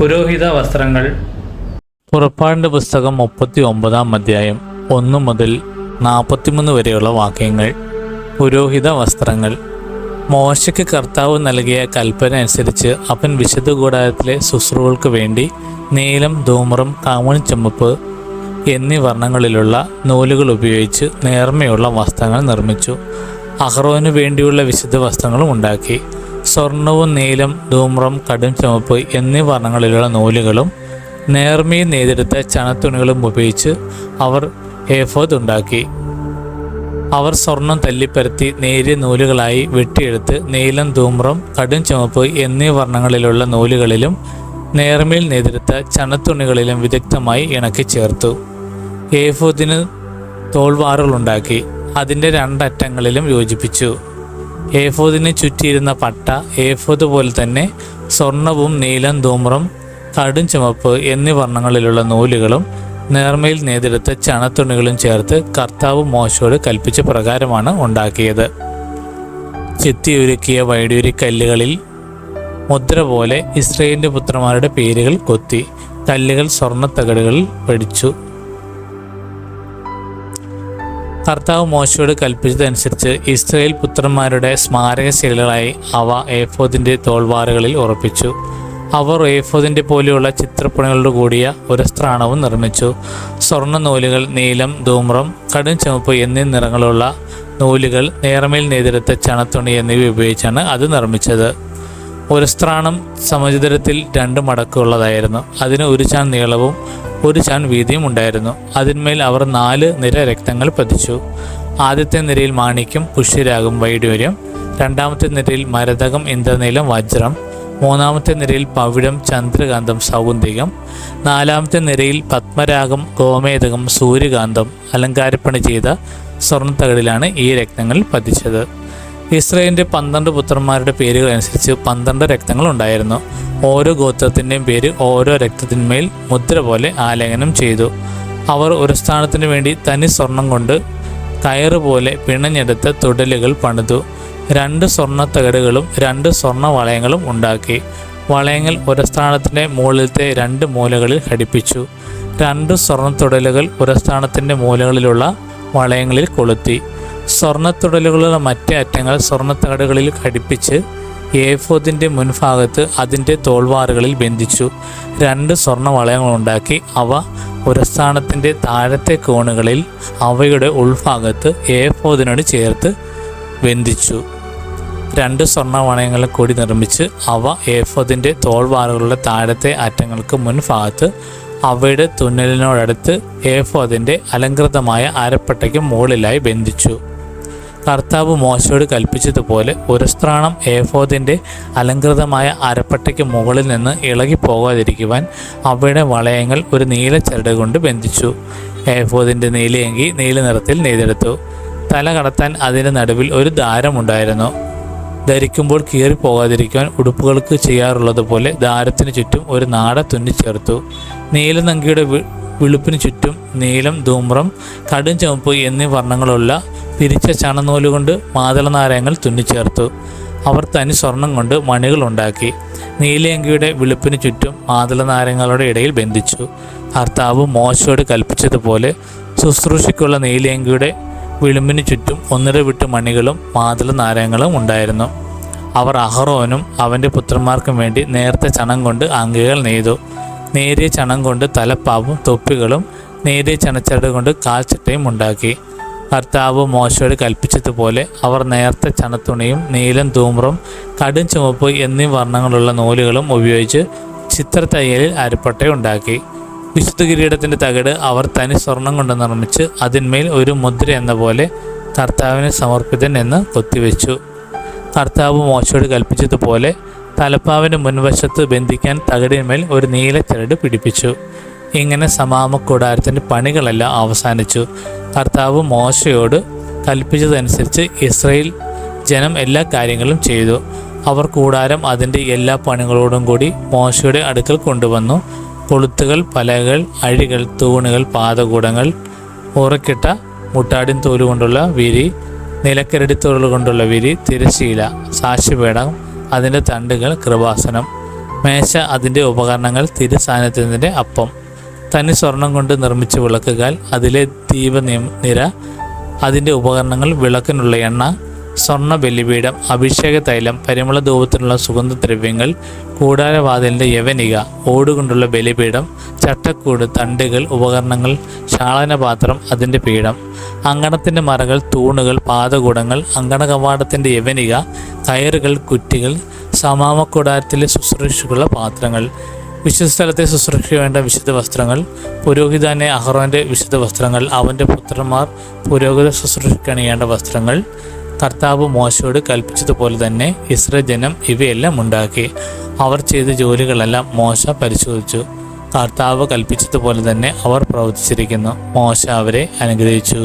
പുരോഹിത വസ്ത്രങ്ങൾ. പുറപ്പാടിൻ്റെ പുസ്തകം 39 അധ്യായം 1 മുതൽ 43 വരെയുള്ള വാക്യങ്ങൾ. പുരോഹിത വസ്ത്രങ്ങൾ. മോശയ്ക്ക് കർത്താവ് നൽകിയ കൽപ്പന അനുസരിച്ച് അവൻ വിശുദ്ധ കൂടാരത്തിലെ ശുശ്രൂഷകൾക്ക് വേണ്ടി നീലം, ധൂമ്രം, കാമുണി ചുമപ്പ് എന്നീ വർണ്ണങ്ങളിലുള്ള നൂലുകൾ ഉപയോഗിച്ച് നേർമയുള്ള വസ്ത്രങ്ങൾ നിർമ്മിച്ചു. അഹ്റോന് വേണ്ടിയുള്ള വിശുദ്ധ വസ്ത്രങ്ങളും ഉണ്ടാക്കി. സ്വർണവും നീലം, ധൂമ്രം, കടും ചുമപ്പ് എന്നീ വർണ്ണങ്ങളിലുള്ള നൂലുകളും നേർമയിൽ നെയ്തെടുത്ത ചണത്തുണികളും ഉപയോഗിച്ച് അവർ ഏഫോദ് ഉണ്ടാക്കി. അവർ സ്വർണം തല്ലിപ്പരത്തി നേരിയ നൂലുകളായി വെട്ടിയെടുത്ത് നീലം, ധൂമ്രം, കടും ചുമപ്പ് എന്നീ വർണ്ണങ്ങളിലുള്ള നൂലുകളിലും നേർമയിൽ നെയ്തെടുത്ത ചണത്തുണികളിലും വിദഗ്ധമായി ഇണക്കി ചേർത്തു. ഏഫോദിന് തോൾവാറുകളുണ്ടാക്കി അതിൻ്റെ 2 അറ്റങ്ങളിലും യോജിപ്പിച്ചു. ഏഫോദിനെ ചുറ്റിയിരുന്ന പട്ട ഏഫോദ് പോലെ തന്നെ സ്വർണവും നീലം, ധൂമ്രം, കടും ചുമപ്പ് എന്നീ വർണ്ണങ്ങളിലുള്ള നൂലുകളും നേർമയിൽ നെയ്തെടുത്ത ചണത്തുണികളും ചേർത്ത് കർത്താവ് മോശയോട് കൽപ്പിച്ച പ്രകാരമാണ് ഉണ്ടാക്കിയത്. ചെത്തിയൊരുക്കിയ വൈഡൂര്യ കല്ലുകളിൽ മുദ്ര പോലെ ഇസ്രായേലിൻ്റെ പുത്രന്മാരുടെ പേരുകൾ കൊത്തി. കല്ലുകൾ സ്വർണ്ണത്തകടുകളിൽ പതിച്ചു. കർത്താവ് മോശയോട് കൽപ്പിച്ചതനുസരിച്ച് ഇസ്രായേൽ പുത്രന്മാരുടെ സ്മാരകശിലകളായി അവ ഏഫോദിൻ്റെ തോൾവാറുകളിൽ ഉറപ്പിച്ചു. അവർ ഏഫോദിൻ്റെ പോലെയുള്ള ചിത്രപ്പണികളോട് കൂടിയ ഒരു സ്ത്രാണവും നിർമ്മിച്ചു. സ്വർണ്ണ നൂലുകൾ, നീലം, ധൂമ്രം, കടും ചുമപ്പ് എന്നീ നിറങ്ങളുള്ള നൂലുകൾ, നേർമയിൽ നെയ്തെടുത്ത ചണത്തുണി എന്നിവ ഉപയോഗിച്ചാണ് അത് നിർമ്മിച്ചത്. ഒരു സ്ത്രാണം സമചതുരത്തിൽ 2 മടക്കുള്ളതായിരുന്നു. അതിന് 1 ചാൺ നീളവും 1 ചാൺ വീതിയും ഉണ്ടായിരുന്നു. അതിന്മേൽ അവർ 4 നിര രക്തങ്ങൾ പതിച്ചു. ആദ്യത്തെ നിരയിൽ മാണിക്യം, പുഷ്യരാഗം, വൈഡൂര്യം. 2ാമത്തെ നിരയിൽ മരതകം, ഇന്ദ്രനീലം, വജ്രം. 3ാമത്തെ നിരയിൽ പവിഴം, ചന്ദ്രകാന്തം, സൗഗന്ധികം. 4ാമത്തെ നിരയിൽ പത്മരാഗം, ഗോമേതകം, സൂര്യകാന്തം. അലങ്കാരപ്പണി ചെയ്ത സ്വർണ്ണത്തകടിലാണ് ഈ രക്തങ്ങൾ പതിച്ചത്. ഇസ്രായേലിൻ്റെ 12 പുത്രന്മാരുടെ പേരുകൾ അനുസരിച്ച് 12 രക്തങ്ങൾ ഉണ്ടായിരുന്നു. ഓരോ ഗോത്രത്തിൻ്റെയും പേര് ഓരോ രക്തത്തിന്മേൽ മുദ്ര പോലെ ആലേഖനം ചെയ്തു. അവർ ഒരു സ്ഥാനത്തിന് വേണ്ടി തനി സ്വർണം കൊണ്ട് കയറ് പോലെ പിണഞ്ഞെടുത്ത തുടലുകൾ പണിതു. 2 സ്വർണ്ണത്തകടുകളും 2 സ്വർണ്ണ വളയങ്ങളും ഉണ്ടാക്കി. വളയങ്ങൾ ഒരു സ്ഥാനത്തിൻ്റെ മുകളിലത്തെ 2 മൂലകളിൽ ഘടിപ്പിച്ചു. 2 സ്വർണ്ണത്തുടലുകൾ ഒരു സ്ഥാനത്തിൻ്റെ മൂലകളിലുള്ള വളയങ്ങളിൽ കൊളുത്തി. സ്വർണ്ണത്തുടലുകളുടെ മറ്റേ അറ്റങ്ങൾ സ്വർണ്ണത്തകടുകളിൽ ഘടിപ്പിച്ച് ഏഫോദിൻ്റെ മുൻഭാഗത്ത് അതിൻ്റെ തോൾവാറുകളിൽ ബന്ധിച്ചു. 2 സ്വർണ്ണ വളയങ്ങളുണ്ടാക്കി അവ ഒരു സ്ഥാനത്തിൻ്റെ താഴത്തെ കോണുകളിൽ അവയുടെ ഉൾഭാഗത്ത് ഏഫോദിനോട് ചേർത്ത് ബന്ധിച്ചു. 2 സ്വർണ്ണ വളയങ്ങൾ കൂടി നിർമ്മിച്ച് അവ ഏഫോദിൻ്റെ തോൾവാറുകളുടെ താഴത്തെ അറ്റങ്ങൾക്ക് മുൻഭാഗത്ത് അവയുടെ തുന്നലിനോടടുത്ത് ഏഫോദിൻ്റെ അലങ്കൃതമായ അരപ്പട്ടയ്ക്ക് മുകളിലായി ബന്ധിച്ചു. കർത്താവ് മോശയോട് കൽപ്പിച്ചതുപോലെ ഒരു സ്ത്രാണം ഏഫോദിൻ്റെ അലങ്കൃതമായ അരപ്പട്ടയ്ക്ക് മുകളിൽ നിന്ന് ഇളകി പോകാതിരിക്കുവാൻ അവയുടെ വളയങ്ങൾ ഒരു നീല ചരട് കൊണ്ട് ബന്ധിച്ചു. ഏഫോദിൻ്റെ നീലയങ്കി നീല നിറത്തിൽ നെയ്തെടുത്തു. തല കടത്താൻ അതിൻ്റെ നടുവിൽ ഒരു ദാരമുണ്ടായിരുന്നു. ധരിക്കുമ്പോൾ കീറിപ്പോകാതിരിക്കുവാൻ ഉടുപ്പുകൾക്ക് ചെയ്യാറുള്ളതുപോലെ ദാരത്തിന് ചുറ്റും ഒരു നാട തുന്നിച്ചേർത്തു. നീലനങ്കിയുടെ വിളുപ്പിന് ചുറ്റും നീലം, ധൂമ്രം, കടും ചുവപ്പ് എന്നീ വർണ്ണങ്ങളുള്ള പിരിച്ച ചണനൂലുകൊണ്ട് മാതളനാരങ്ങൾ തുന്നിച്ചേർത്തു. അവർ തനി സ്വർണം കൊണ്ട് മണികൾ ഉണ്ടാക്കി. നീലയങ്കിയുടെ വിളുപ്പിന് ചുറ്റും മാതളനാരങ്ങളുടെ ഇടയിൽ ബന്ധിച്ചു. കർത്താവ് മോശയോട് കൽപ്പിച്ചതുപോലെ ശുശ്രൂഷയ്ക്കുള്ള നീലയങ്കിയുടെ വിളുമ്പിന് ചുറ്റും 1 വിട്ട് മണികളും മാതളനാരങ്ങളും ഉണ്ടായിരുന്നു. അവർ അഹ്റോനും അവൻ്റെ പുത്രന്മാർക്കും വേണ്ടി നേർത്ത ചണം കൊണ്ട് അങ്കികൾ നെയ്തു. നേരിയ ചണം കൊണ്ട് തലപ്പാവും തൊപ്പികളും നേരിയ ചണച്ചരട് കൊണ്ട് കാൽച്ചട്ടയും ഉണ്ടാക്കി. കർത്താവ് മോശയോട് കൽപ്പിച്ചതുപോലെ അവർ നേർത്ത ചണത്തുണിയും നീലം, ധൂമ്രം, കടും ചുമപ്പ് എന്നീ വർണ്ണങ്ങളുള്ള നൂലുകളും ഉപയോഗിച്ച് ചിത്രത്തയ്യലിൽ അരപ്പട്ടയുണ്ടാക്കി. വിശുദ്ധ കിരീടത്തിൻ്റെ തകിട് അവർ തനി സ്വർണം കൊണ്ട് നിർമ്മിച്ച് അതിന്മേൽ ഒരു മുദ്ര എന്ന പോലെ കർത്താവിന് സമർപ്പിതൻ എന്ന് കൊത്തിവെച്ചു. കർത്താവ് മോശയോട് കൽപ്പിച്ചതുപോലെ തലപ്പാവിന് മുൻവശത്ത് ബന്ധിക്കാൻ തകിടിന്മേൽ ഒരു നീല ചരട് പിടിപ്പിച്ചു. ഇങ്ങനെ സമാഗമകൂടാരത്തിൻ്റെ പണികളെല്ലാം അവസാനിച്ചു. കർത്താവ് മോശയോട് കൽപ്പിച്ചതനുസരിച്ച് ഇസ്രായേൽ ജനം എല്ലാ കാര്യങ്ങളും ചെയ്തു. അവർ കൂടാരം അതിൻ്റെ എല്ലാ പണികളോടും കൂടി മോശയുടെ അടുക്കൽ കൊണ്ടുവന്നു. കൊളുത്തുകൾ, പലകൾ, അഴികൾ, തൂണുകൾ, പാദകൂടങ്ങൾ, ഉറക്കിട്ട മുട്ടാടിൻ തോല് കൊണ്ടുള്ള വിരി, നിലക്കരടിത്തോലുകൾ കൊണ്ടുള്ള വിരി, തിരശ്ശീല, സാക്ഷ്യപീഠം, അതിൻ്റെ തണ്ടുകൾ, കൃപാസനം, മേശ, അതിൻ്റെ ഉപകരണങ്ങൾ, തിരുസാന്നിധ്യത്തിൻ്റെ അപ്പം, തനി സ്വർണം കൊണ്ട് നിർമ്മിച്ച വിളക്കുകൾ, അതിലെ ദീപനിര, അതിൻ്റെ ഉപകരണങ്ങൾ, വിളക്കിനുള്ള എണ്ണ, സ്വർണ്ണ ബലിപീഠം, അഭിഷേക തൈലം, പരിമള ധൂപത്തിനുള്ള സുഗന്ധദ്രവ്യങ്ങൾ, കൂടാരവാതിലിൻ്റെ യവനിക, ഓടുകൊണ്ടുള്ള ബലിപീഠം, ചട്ടക്കൂട്, തണ്ടുകൾ, ഉപകരണങ്ങൾ, ശാളനപാത്രം, അതിൻ്റെ പീഠം, അങ്കണത്തിൻ്റെ മറകൾ, തൂണുകൾ, പാദകൂടങ്ങൾ, അങ്കണ കവാടത്തിൻ്റെ യവനിക, കയറുകൾ, കുറ്റികൾ, സമാമക്കൂടാരത്തിലെ ശുശ്രൂഷയ്ക്കുള്ള പാത്രങ്ങൾ, വിശുദ്ധസ്ഥലത്തെ ശുശ്രൂഷയ്ക്ക് വേണ്ട വിശുദ്ധ വസ്ത്രങ്ങൾ, പുരോഹിതനെ അഹറോൻ്റെ വിശുദ്ധ വസ്ത്രങ്ങൾ, അവൻ്റെ പുത്രന്മാർ പുരോഹിത ശുശ്രൂഷയ്ക്ക് അണിയേണ്ട വസ്ത്രങ്ങൾ. കർത്താവ് മോശയോട് കൽപ്പിച്ചതുപോലെ തന്നെ ഇസ്രായേൽ ജനം ഇവയെല്ലാം ഉണ്ടാക്കി. അവർ ചെയ്ത ജോലികളെല്ലാം മോശ പരിശോധിച്ചു. കർത്താവ് കൽപ്പിച്ചതുപോലെ തന്നെ അവർ പ്രവർത്തിച്ചിരിക്കുന്നു. മോശ അവരെ അനുഗ്രഹിച്ചു.